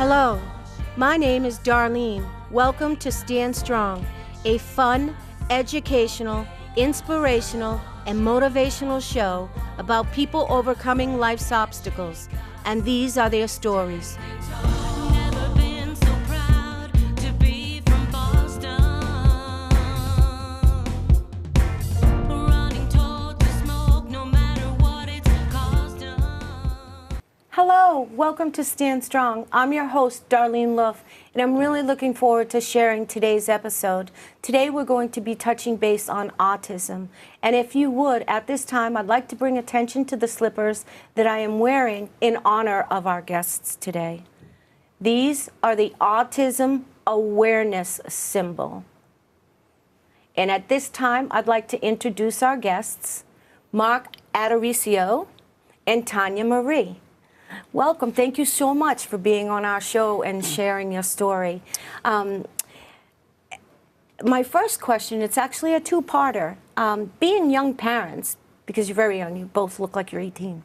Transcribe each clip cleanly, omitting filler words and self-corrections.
Hello, my name is Darlene. Welcome to Stand Strong, a fun, educational, inspirational, and motivational show about people overcoming life's obstacles. And these are their stories. Hello, welcome to Stand Strong. I'm your host, Darlene Luff, and I'm really looking forward to sharing today's episode. Today we're going to be touching base on autism. And if you would, at this time, I'd like to bring attention to the slippers that I am wearing in honor of our guests today. These are the Autism Awareness Symbol. And at this time, I'd like to introduce our guests, Mark Adaricio and Tanya Marie. Welcome. Thank you so much for being on our show and sharing your story. My first question, it's actually a two-parter. Being young parents, because you're very young, you both look like you're 18.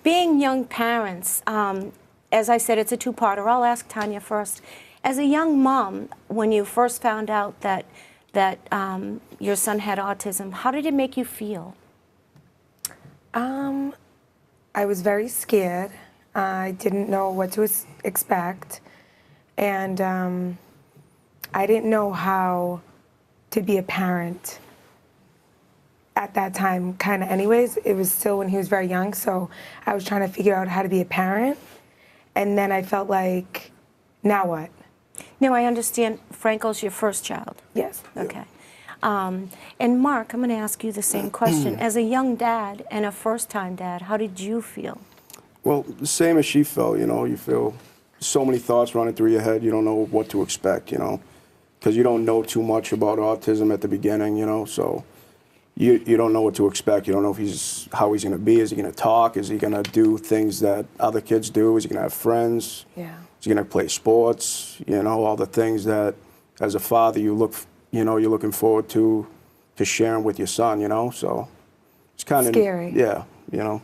Being young parents, as I said, it's a two-parter. I'll ask Tanya first. As a young mom, when you first found out that your son had autism, how did it make you feel? I was very scared. I didn't know what to expect. And I didn't know how to be a parent at that time, kind of anyways. It was still when he was very young, so I was trying to figure out how to be a parent. And then I felt like, now what? Now I understand Franco's your first child. Yes. Okay. And Mark, I'm going to ask you the same question. As a young dad and a first-time dad, how did you feel? Well, the same as she felt, you know. You feel so many thoughts running through your head. You don't know what to expect, you know, because you don't know too much about autism at the beginning, you know, so you don't know what to expect. You don't know if how he's going to be. Is he going to talk? Is he going to do things that other kids do? Is he going to have friends? Yeah. Is he going to play sports? You know, all the things that, as a father, you're looking forward to sharing with your son, you know, so it's kind of scary. Yeah, you know.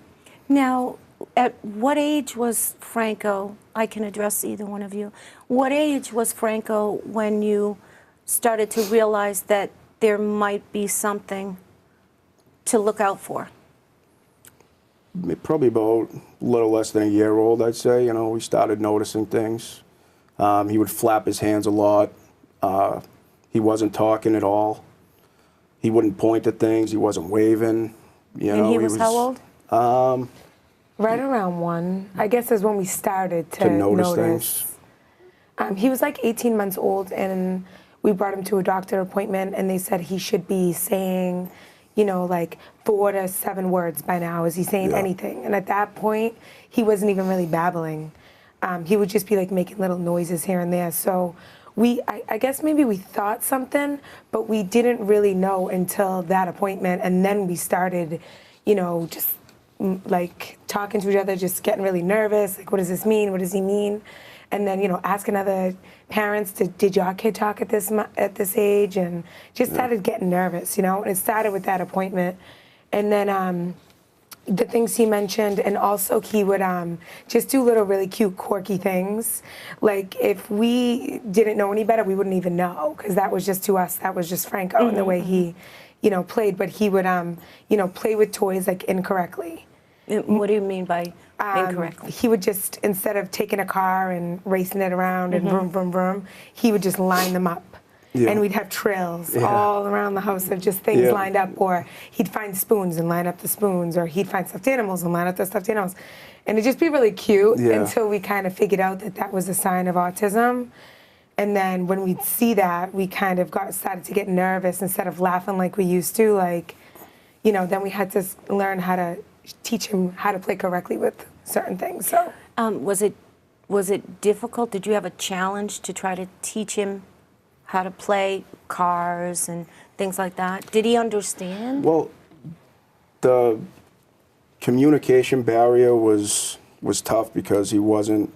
Now, at what age was Franco, I can address either one of you, what age was Franco when you started to realize that there might be something to look out for? Probably about a little less than a year old, I'd say. You know, we started noticing things. He would flap his hands a lot. He wasn't talking at all. He wouldn't point at things. He wasn't waving. You know, he was how old? Right around 1, I guess, is when we started to notice things. He was like 18 months old, and we brought him to a doctor appointment, and they said he should be saying, you know, like 4 to 7 words by now. Is he saying anything? And at that point, he wasn't even really babbling. He would just be like making little noises here and there. So I guess maybe we thought something, but we didn't really know until that appointment. And then we started, you know, just like talking to each other, just getting really nervous. Like, what does this mean? What does he mean? And then, you know, asking other parents, did your kid talk at this age? And just started getting nervous, you know. And it started with that appointment. And then the things he mentioned, and also he would just do little really cute, quirky things. Like, if we didn't know any better, we wouldn't even know, because that was just to us, that was just Franco and the way he, you know, played. But he would, you know, play with toys, like, incorrectly. What do you mean by incorrectly? He would just, instead of taking a car and racing it around and vroom, vroom, vroom, he would just line them up. Yeah. And we'd have trails all around the house of just things lined up, or he'd find spoons and line up the spoons, or he'd find stuffed animals and line up the stuffed animals. And it'd just be really cute until we kind of figured out that that was a sign of autism. And then when we'd see that, we kind of started to get nervous instead of laughing like we used to. Like, you know, then we had to learn how to teach him how to play correctly with certain things. So was it difficult? Did you have a challenge to try to teach him how to play cars and things like that? Did he understand? Well, the communication barrier was tough because he wasn't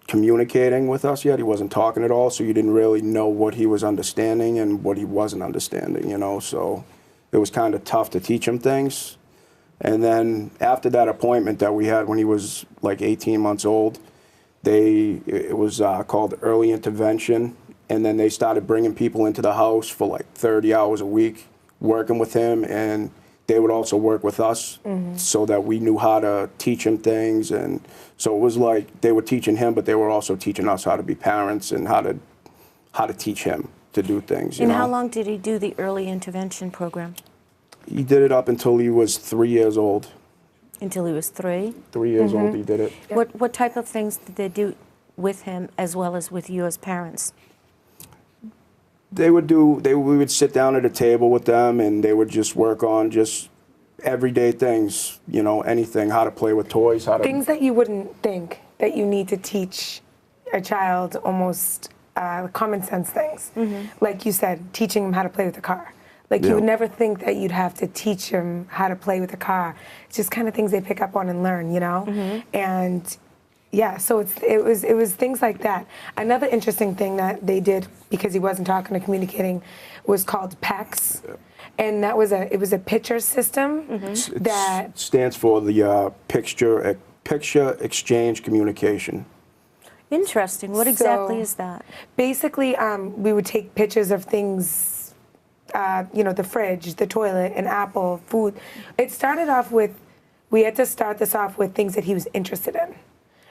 communicating with us yet. He wasn't talking at all, so you didn't really know what he was understanding and what he wasn't understanding, you know, so it was kind of tough to teach him things. And then after that appointment that we had when he was like 18 months old, It was called early intervention, and then they started bringing people into the house for like 30 hours a week, working with him, and they would also work with us so that we knew how to teach him things. And so it was like they were teaching him, but they were also teaching us how to be parents and how to teach him to do things. And how long did he do the early intervention program? He did it up until he was 3 years old. Until he was 3? 3 years old, he did it. Yeah. What type of things did they do with him as well as with you as parents? We would sit down at a table with them, and they would just work on just everyday things, you know, anything, how to play with toys, how to... Things that you wouldn't think that you need to teach a child, almost common sense things. Like you said, teaching him how to play with a car. Like you would never think that you'd have to teach him how to play with a car. It's just kind of things they pick up on and learn, you know? And yeah, so it was things like that. Another interesting thing that they did, because he wasn't talking or communicating, was called PECS. And that was it was a picture system that stands for the picture exchange communication. Interesting. What exactly is that? Basically, we would take pictures of things, you know, the fridge, the toilet, an apple, food. It started off with, we had to start this off with things that he was interested in,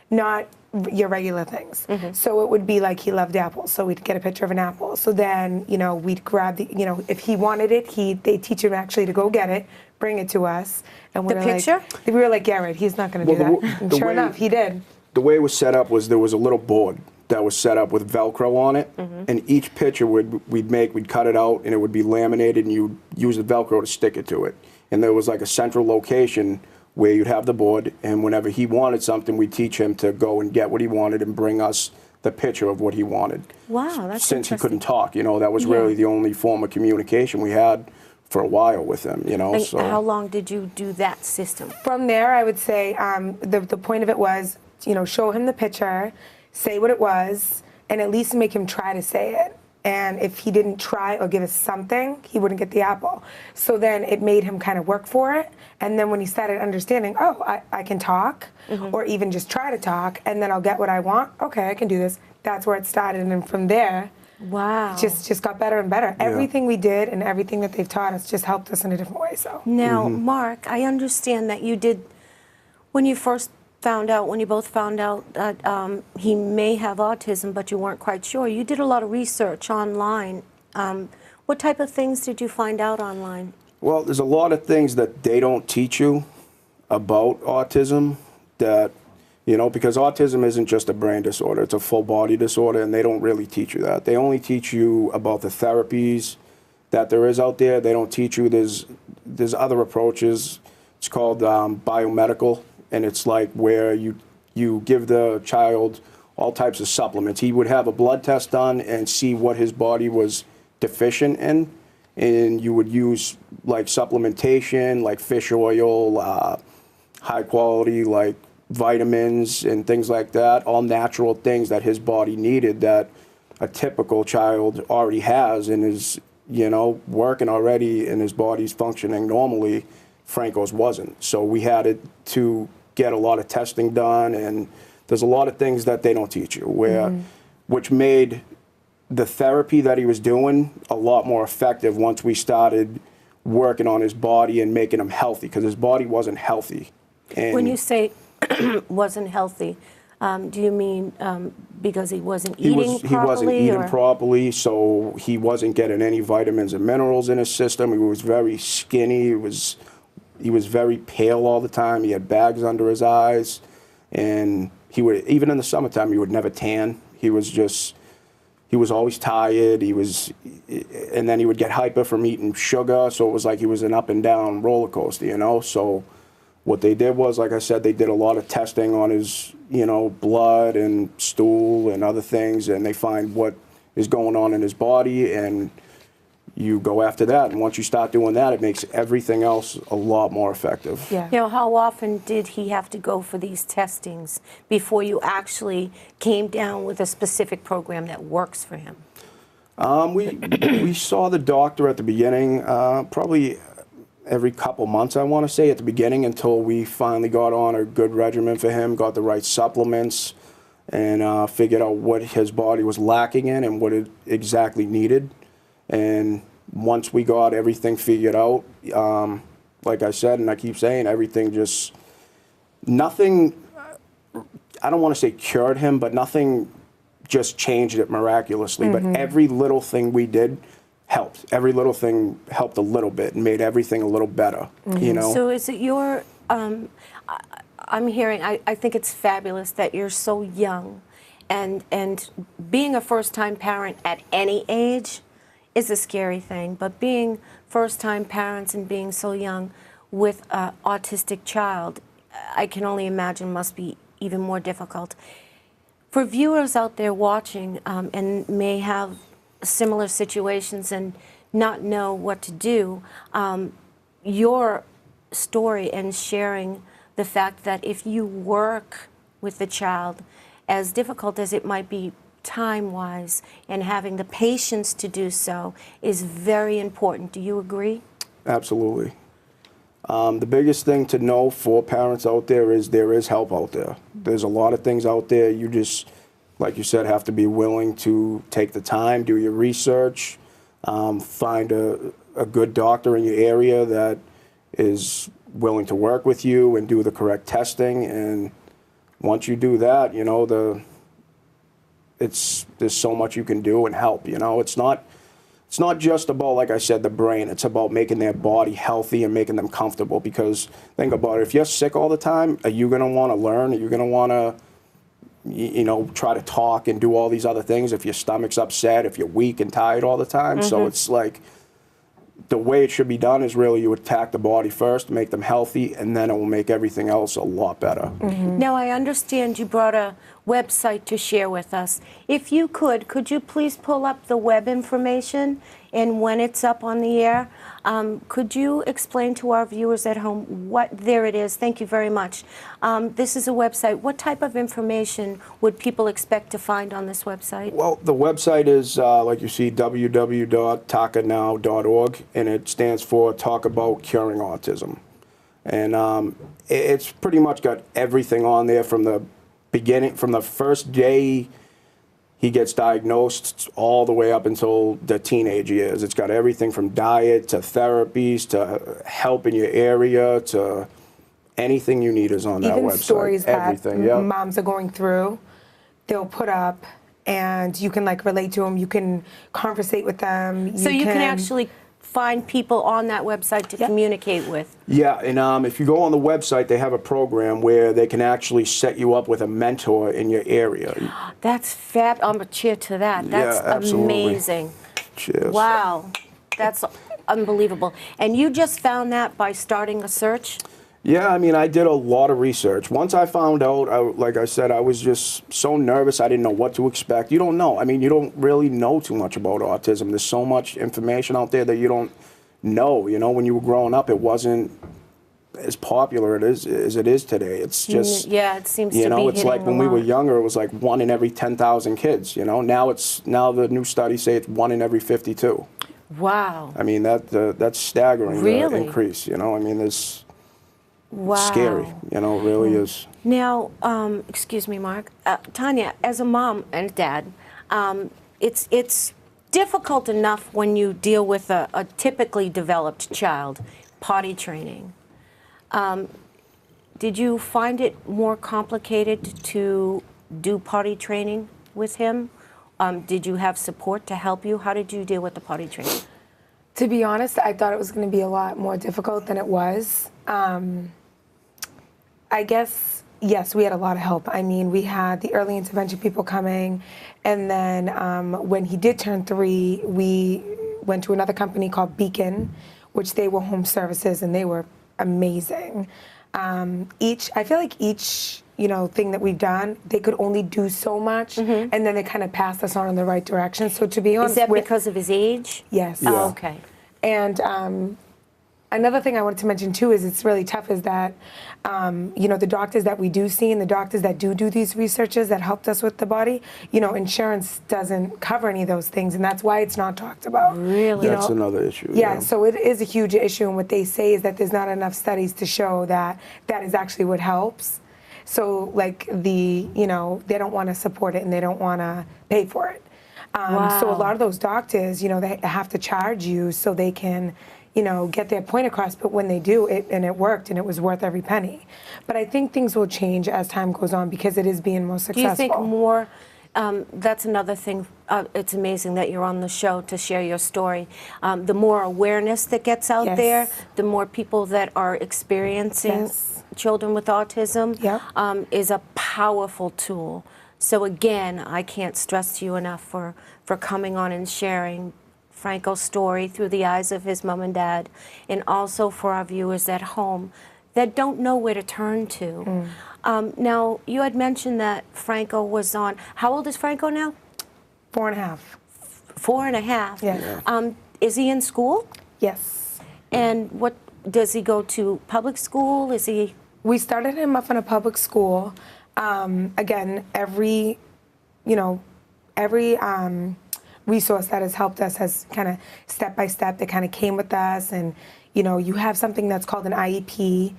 not your regular things. So it would be like he loved apples, so we'd get a picture of an apple. So then, you know, we'd grab the, you know, if he wanted it, they teach him actually to go get it, bring it to us. And The picture? We were like, yeah, right, he's not going to do that. And sure enough, he did. The way it was set up was there was a little board that was set up with Velcro on it, and each picture we'd cut it out, and it would be laminated, and you'd use the Velcro to stick it to it. And there was like a central location where you'd have the board, and whenever he wanted something, we'd teach him to go and get what he wanted and bring us the picture of what he wanted. Wow, that's Since he interesting. couldn't talk, you know, that was really the only form of communication we had for a while with him, you know. And So how long did you do that system? From there, I would say the point of it was, you know, show him the picture, say what it was, and at least make him try to say it. And if he didn't try or give us something, he wouldn't get the apple. So then it made him kind of work for it. And then when he started understanding, oh, I can talk, or even just try to talk, and then I'll get what I want. Okay, I can do this. That's where it started. And from there, Wow. just got better and better. Everything we did and everything that they've taught us just helped us in a different way. So Now, Mark, I understand that you did, when you both found out that he may have autism, but you weren't quite sure, you did a lot of research online. What type of things did you find out online? Well, there's a lot of things that they don't teach you about autism that, you know, because autism isn't just a brain disorder, it's a full body disorder, and they don't really teach you that. They only teach you about the therapies that there is out there. They don't teach you there's other approaches. It's called biomedical, and it's like where you give the child all types of supplements. He would have a blood test done and see what his body was deficient in, and you would use like supplementation, like fish oil, high quality like vitamins and things like that, all natural things that his body needed that a typical child already has and is, you know, working already and his body's functioning normally. Franco's wasn't. So we had to get a lot of testing done, and there's a lot of things that they don't teach you, which made the therapy that he was doing a lot more effective once we started working on his body and making him healthy, because his body wasn't healthy. And When you say wasn't healthy, do you mean because he wasn't eating properly? He wasn't eating properly, so he wasn't getting any vitamins and minerals in his system. He was very skinny. He was very pale all the time. He had bags under his eyes, and even in the summertime, he would never tan. He was always tired. And then he would get hyper from eating sugar. So it was like he was an up and down roller coaster, you know. So what they did was, like I said, they did a lot of testing on his, you know, blood and stool and other things, and they find what is going on in his body, and you go after that. And once you start doing that, it makes everything else a lot more effective. yeah. You know, how often did he have to go for these testings before you actually came down with a specific program that works for him? We saw the doctor at the beginning, probably every couple months, I want to say, at the beginning, until we finally got on a good regimen for him, got the right supplements. and figured out what his body was lacking in and what it exactly needed. And once we got everything figured out, like I said, and I keep saying, everything just, nothing, I don't want to say cured him, but nothing just changed it miraculously. But every little thing we did helped. Every little thing helped a little bit and made everything a little better, you know? So is it your, I'm hearing, I think it's fabulous that you're so young, and being a first-time parent at any age is a scary thing, but being first-time parents and being so young with an autistic child, I can only imagine must be even more difficult. For viewers out there watching and may have similar situations and not know what to do, your story and sharing the fact that if you work with the child, as difficult as it might be time-wise, and having the patience to do so is very important. Do you agree? Absolutely. The biggest thing to know for parents out there is help out there. There's a lot of things out there. You just, like you said, have to be willing to take the time, do your research, find a good doctor in your area that is willing to work with you and do the correct testing. And once you do that, you know, there's so much you can do and help, you know. It's not just about, like I said, the brain. It's about making their body healthy and making them comfortable. Because think about it, if you're sick all the time, are you going to want to learn? Are you going to want to, you know, try to talk and do all these other things if your stomach's upset, if you're weak and tired all the time? So it's like, the way it should be done is really you attack the body first, make them healthy, and then it will make everything else a lot better. Now, I understand you brought a website to share with us. If you could you please pull up the web information, and when it's up on the air, could you explain to our viewers at home what, there it is, thank you very much. This is a website. What type of information would people expect to find on this website? Well, the website is, like you see, www.takanow.org, and it stands for Talk About Curing Autism. And it's pretty much got everything on there from the beginning, from the first day he gets diagnosed all the way up until the teenage years. It's got everything from diet to therapies to help in your area to anything you need is on that website. Even stories everything, that yeah. moms are going through, they'll put up, and you can like relate to them. You can conversate with them. So you can actually find people on that website to communicate with. Yeah, and if you go on the website, they have a program where they can actually set you up with a mentor in your area. That's fab. I'm a cheer to that. That's amazing. Cheers. Wow, that's unbelievable. And you just found that by starting a search? Yeah, I mean, I did a lot of research. Once I found out, like I said, I was just so nervous. I didn't know what to expect. You don't know. I mean, you don't really know too much about autism. There's so much information out there that you don't know. You know, when you were growing up, it wasn't as popular as it is today. It's just, yeah, it seems to be you know, it's hitting like when we were younger, it was like 1 in every 10,000 kids. You know, now the new studies say it's 1 in every 52. Wow. I mean, that's staggering. Really? The increase. You know, I mean, there's. Wow. Scary, you know, it really is. Now, excuse me, Mark. Tanya, as a mom and dad, it's difficult enough when you deal with a typically developed child, potty training. Did you find it more complicated to do potty training with him? Did you have support to help you? How did you deal with the potty training? To be honest, I thought it was going to be a lot more difficult than it was. I guess, yes, we had a lot of help. I mean, we had the early intervention people coming, and then when he did turn 3, we went to another company called Beacon, which they were home services, and they were amazing. I feel like each thing that we've done, they could only do so much, and then they kind of passed us on in the right direction. So to be honest, is that because of his age? Yes. Yeah. Oh, okay. And another thing I wanted to mention too is it's really tough is that, the doctors that we do see and the doctors that do these researches that helped us with the body, insurance doesn't cover any of those things, and that's why it's not talked about. Really? That's another issue. Yeah, so it is a huge issue, and what they say is that there's not enough studies to show that that is actually what helps. So like they don't want to support it and they don't want to pay for it. So a lot of those doctors, they have to charge you so they can, get their point across. But when they do, it worked, and it was worth every penny. But I think things will change as time goes on because it is being more successful. Do you think more? That's another thing. It's amazing that you're on the show to share your story. The more awareness that gets out there, the more people that are experiencing children with autism is a powerful tool. So again, I can't stress to you enough for coming on and sharing Franco's story through the eyes of his mom and dad, and also for our viewers at home that don't know where to turn to. Now, you had mentioned that Franco was on, how old is Franco now? 4.5. 4.5? Yeah. Is he in school? Yes. And what, does he go to public school? Is he? We started him off in a public school. Again, every resource that has helped us has kind of step by step, that kind of came with us. And, you have something that's called an IEP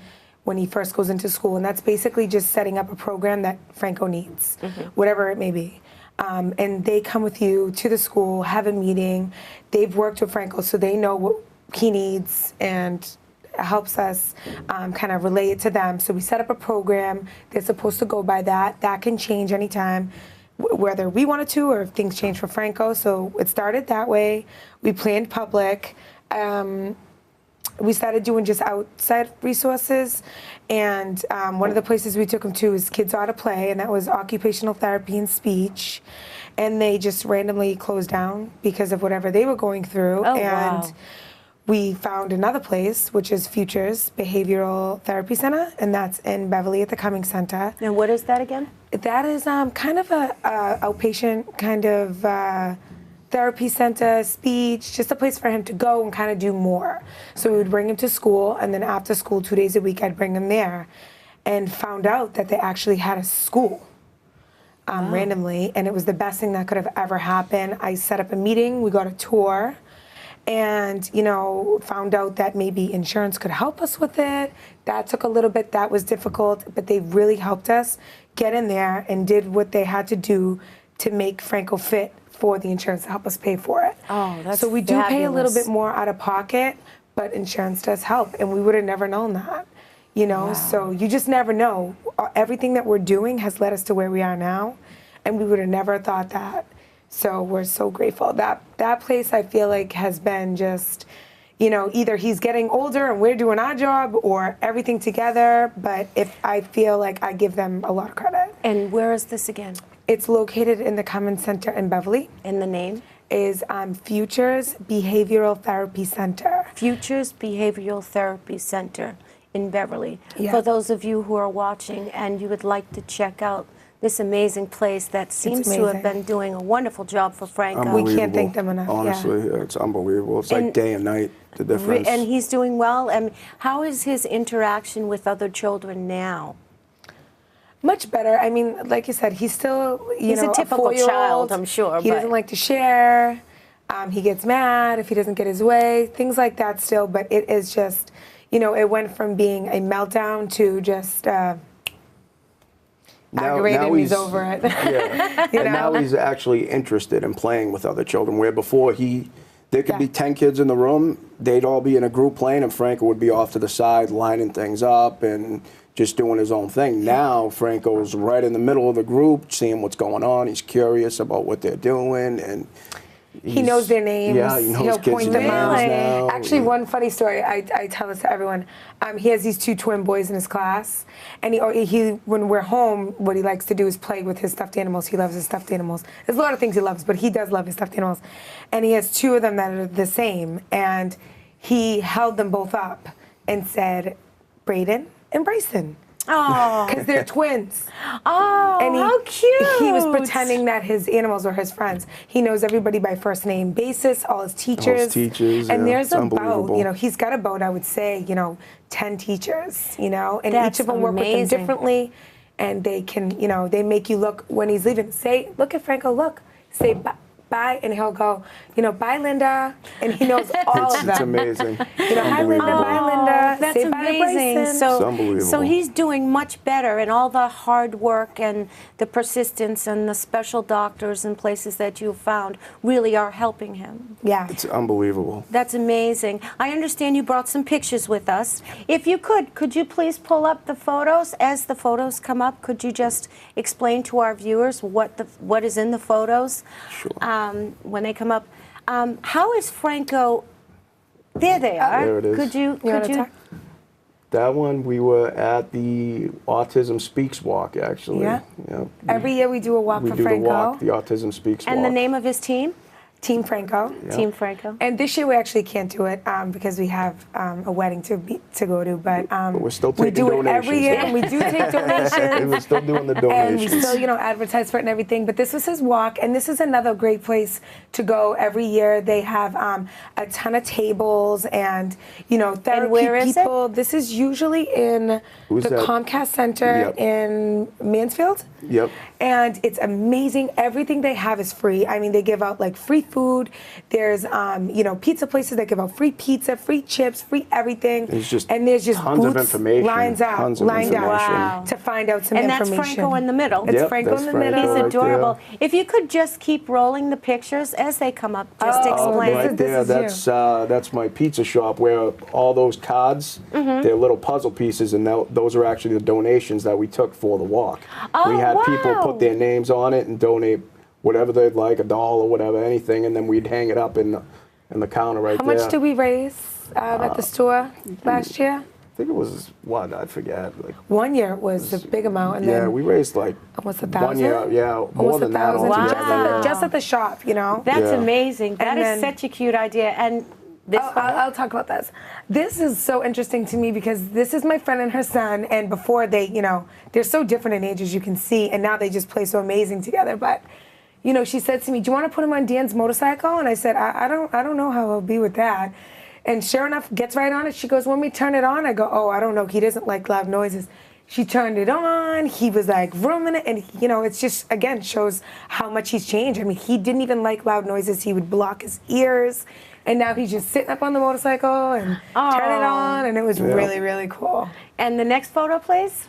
when he first goes into school. And that's basically just setting up a program that Franco needs, whatever it may be. And they come with you to the school, have a meeting. They've worked with Franco, so they know what he needs, and helps us kind of relay it to them. So we set up a program. They're supposed to go by that. That can change anytime, whether we wanted to or if things change for Franco. So it started that way. We planned public. We started doing just outside resources. And one of the places we took him to is Kids Ought to Play, and that was occupational therapy and speech. And they just randomly closed down because of whatever they were going through. And we found another place, which is Futures Behavioral Therapy Center, and that's in Beverly at the Cumming Center. And what is that again? That is kind of a outpatient kind of therapy center, speech, just a place for him to go and kind of do more. So we would bring him to school, and then after school, 2 days a week, I'd bring him there, and found out that they actually had a school randomly, and it was the best thing that could have ever happened. I set up a meeting, we got a tour, and, found out that maybe insurance could help us with it. That took a little bit, that was difficult, but they really helped us get in there and did what they had to do to make Franco fit for the insurance to help us pay for it. Oh, that's So we do pay a little fabulous. bit more out of pocket, but insurance does help, and we would have never known that. So you just never know. Everything that we're doing has led us to where we are now, and we would have never thought that. So we're so grateful. That place, I feel like, has been just, either he's getting older and we're doing our job, or everything together. But I feel like I give them a lot of credit. And where is this again? It's located in the Cummins Center in Beverly. And the name? Is Futures Behavioral Therapy Center. Futures Behavioral Therapy Center in Beverly. Yeah. For those of you who are watching and you would like to check out this amazing place that seems to have been doing a wonderful job for Franco. We can't thank them enough. Honestly, it's unbelievable. It's like day and night, the difference. And he's doing well. And how is his interaction with other children now? Much better. I mean, like you said, he's still, he's a typical child, I'm sure. He doesn't like to share. He gets mad if he doesn't get his way. Things like that still. But it is just, it went from being a meltdown to just aggravated and he's over it. Yeah. And now he's actually interested in playing with other children, where before there could be 10 kids in the room, they'd all be in a group playing, and Franco would be off to the side lining things up and just doing his own thing. Now Franco's right in the middle of the group, seeing what's going on. He's curious about what they're doing, and he knows their names. Yeah, he knows He'll kids' point them names out. now. Actually, one funny story, I tell this to everyone. He has these 2 twin boys in his class, and he when we're home, what he likes to do is play with his stuffed animals. He loves his stuffed animals. There's a lot of things he loves, but he does love his stuffed animals. And he has 2 of them that are the same, and he held them both up and said, Brayden and Bryson. Oh, because they're twins. Oh, and how cute! He was pretending that his animals were his friends. He knows everybody by first name basis, all his teachers. And there's about, he's got about, I would say, 10 teachers, and That's each of them work with them amazing. differently, and they can, they make you look when he's leaving. Look at Franco, look. Say bye, and he'll go, bye, Linda, and he knows all of them. It's amazing. Hi, Linda, bye, Linda. Amanda. That's Say bye to amazing. Bryson. It's So unbelievable. he's doing much better, and all the hard work and the persistence and the special doctors and places that you've found really are helping him. Yeah. It's unbelievable. That's amazing. I understand you brought some pictures with us. If you could you please pull up the photos? As the photos come up, could you just explain to our viewers what is in the photos? Sure. Um, When they come up. How is Franco? There they are. There it is. Could you? wanna talk? That one, we were at the Autism Speaks walk, actually. Yeah. Yeah. Every year we do a walk We for do the Franco. walk, the Autism Speaks And walk. the name of his team? Team Franco. Yeah. Team Franco. And this year we actually can't do it because we have a wedding to go to. But we're still we taking do it every donations. year, and we do take donations. And we're still doing the And we donations. still, advertise for it and everything. But this was his walk, and this is another great place to go every year. They have a ton of tables and, therapy where is it? people. This is usually in Who's the that? Comcast Center Yep. in Mansfield. Yep. And it's amazing. Everything they have is free. I mean, they give out like free food. There's, pizza places that give out free pizza, free chips, free everything. There's just and there's just tons of booths information, lined out tons of lined out information. Wow. to find out some And that's information. Franco in the middle. It's Yep, Franco that's in the Franco middle. He's right adorable. there. If you could just keep rolling the pictures as they come up, just Oh, explain. this Right is- there, this that's my pizza shop where all those cards, Mm-hmm. they're little puzzle pieces, and those are actually the donations that we took for the walk. Oh, we had people wow. put their names on it and donate whatever they'd like, $1 or whatever, anything, and then we'd hang it up in the counter right How there. much did we raise at the store last year? I think it was, what, I forget. Like, One year it was a big amount, and yeah, then we raised like almost 1,000. 1 year, yeah, more Almost than that 1,000 altogether. just, at Wow. the, just at the shop, That's Yeah. amazing. That And is then- such a cute idea. And this one? I'll talk about this. This is so interesting to me because this is my friend and her son, and before they, they're so different in age as you can see, and now they just play so amazing together. But, she said to me, "Do you want to put him on Dan's motorcycle?" And I said, I don't know how I'll be with that." And sure enough, gets right on it. She goes, "When we turn it on," I go, "Oh, I don't know. He doesn't like loud noises." She turned it on. He was like rooming it, and it's just again shows how much he's changed. I mean, he didn't even like loud noises. He would block his ears, and now he's just sitting up on the motorcycle and turn it on, and it was really, really cool. And the next photo, please.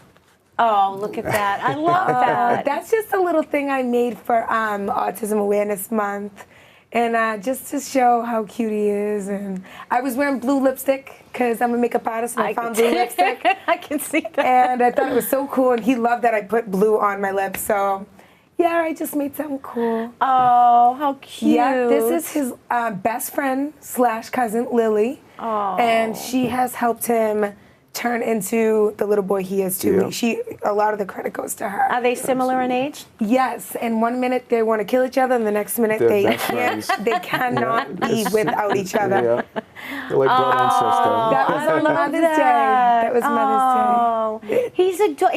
Oh, look at that. I love that. That's just a little thing I made for Autism Awareness Month. And just to show how cute he is. And I was wearing blue lipstick because I'm a makeup artist and I found blue lipstick. I can see that. And I thought it was so cool. And he loved that I put blue on my lips. So, yeah, I just made something cool. Oh, how cute. Yeah, this is his best friend / cousin, Lily. Oh. And she has helped him turn into the little boy he is too. Yeah. A lot of the credit goes to her. Are they similar in age? Yes, and 1 minute they want to kill each other, and the next minute They're they best can't. friends. They cannot be without each other. Yeah. They're like brother and sister. That was I on love Mother's that. Day. That was Mother's Day. Oh,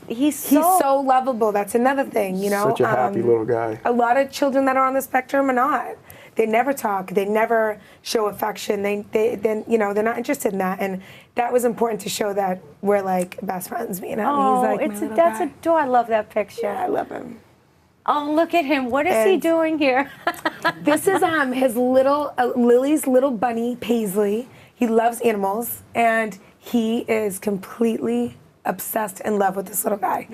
he's He's so lovable. That's another thing, Such a happy little guy. A lot of children that are on the spectrum are not. They never talk. They never show affection. They're not interested in that. And that was important to show that we're like best friends. Me and him. Oh, He's like my little that's guy. adorable. I love that picture. Yeah, I love him. Oh, look at him. What is he And- doing here? This is his little Lily's little bunny Paisley. He loves animals, and he is completely obsessed in love with this little guy.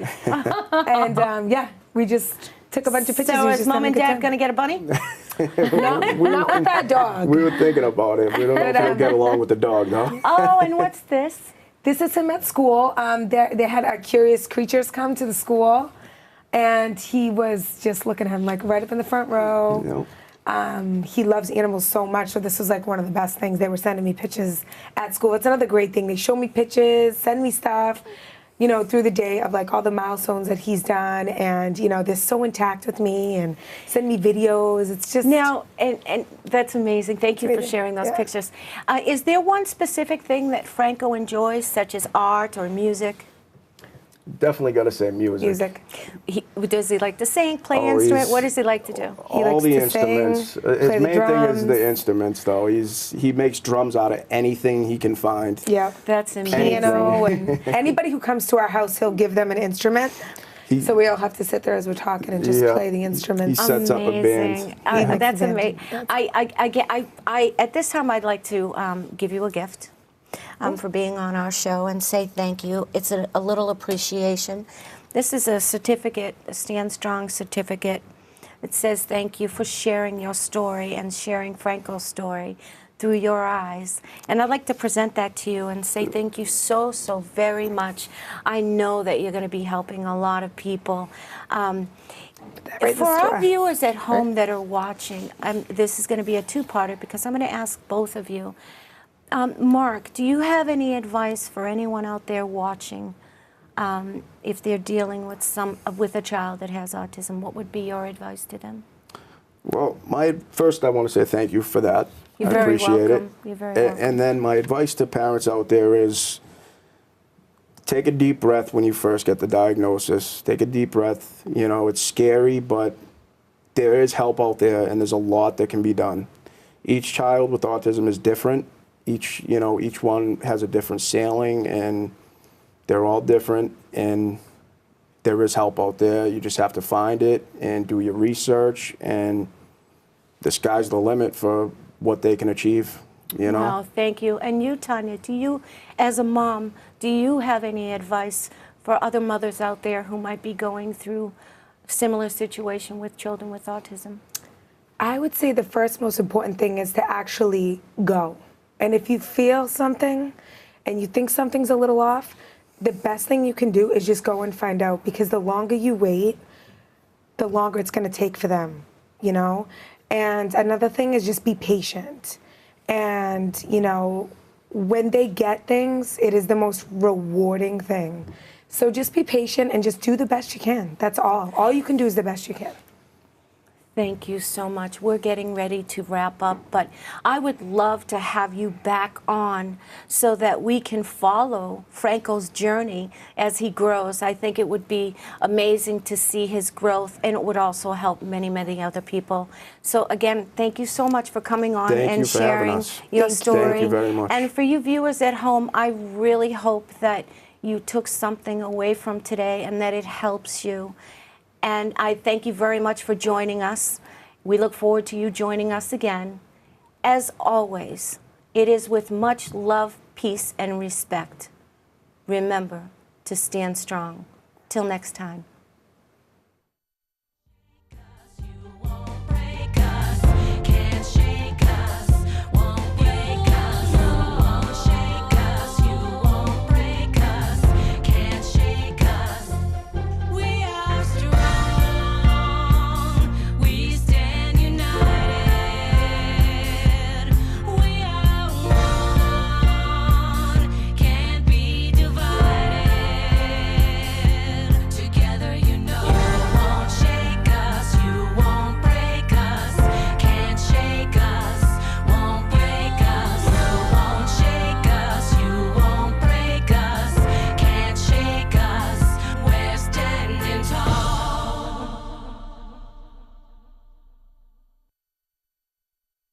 And we just took a bunch of pictures. So We is just mom had a and good dad time. going to get a bunny? Not with that dog. We were thinking about it. We don't know if he'll get along with the dog, though. Oh, and what's this? This is him at school. They had our curious creatures come to the school, and he was just looking at him like right up in the front row. You know? He loves animals so much, so this was like one of the best things. They were sending me pictures at school. It's another great thing. They show me pictures, send me stuff, through the day of like all the milestones that he's done, and they're so intact with me and send me videos. It's just Now, and that's amazing. Thank you for sharing those Yeah. pictures. Is there one specific thing that Franco enjoys, such as art or music? Definitely got to say music. Does he like to sing, play Oh, instrument? he's- What does he like to do? He All likes the to sing, instruments. play His the main thing is drums. the instruments, though. He makes drums out of anything he can find. Yeah. That's amazing. Piano and anybody who comes to our house, he'll give them an instrument. So we all have to sit there as we're talking and just Yeah. play the instruments. He sets up a Amazing. band. likes That's the band. amazing. I at this time I'd like to give you a gift. for being on our show and say thank you. It's a little appreciation. This is a certificate, a Stand Strong certificate. It says thank you for sharing your story and sharing Franco's story through your eyes. And I'd like to present that to you and say thank you so, so very much. I know that you're going to be helping a lot of people. For our viewers at home that are watching, this is going to be a two-parter because I'm going to ask both of you. Mark, do you have any advice for anyone out there watching if they're dealing with a child that has autism? What would be your advice to them? Well, first I want to say thank you for that. You're I very appreciate welcome. it. You're very welcome. And then my advice to parents out there is take a deep breath when you first get the diagnosis. Take a deep breath. You know, it's scary, but there is help out there, and there's a lot that can be done. Each child with autism is different. Each one has a different sailing, and they're all different, and there is help out there. You just have to find it and do your research, and the sky's the limit for what they can achieve, you know? Wow, thank you. And you, Tanya, as a mom, do you have any advice for other mothers out there who might be going through a similar situation with children with autism? I would say the first most important thing is to actually go. And if you feel something and you think something's a little off, the best thing you can do is just go and find out, because the longer you wait, the longer it's going to take for them, you know? And another thing is just be patient. And, you know, when they get things, it is the most rewarding thing. So just be patient and just do the best you can. That's all. All you can do is the best you can. Thank you so much. We're getting ready to wrap up, but I would love to have you back on so that we can follow Franco's journey as he grows. I think it would be amazing to see his growth, and it would also help many, many other people. So again, thank you so much for coming on and sharing your story. Thank you very much. And for you viewers at home, I really hope that you took something away from today and that it helps you. And I thank you very much for joining us. We look forward to you joining us again. As always, it is with much love, peace, and respect. Remember to stand strong. Till next time.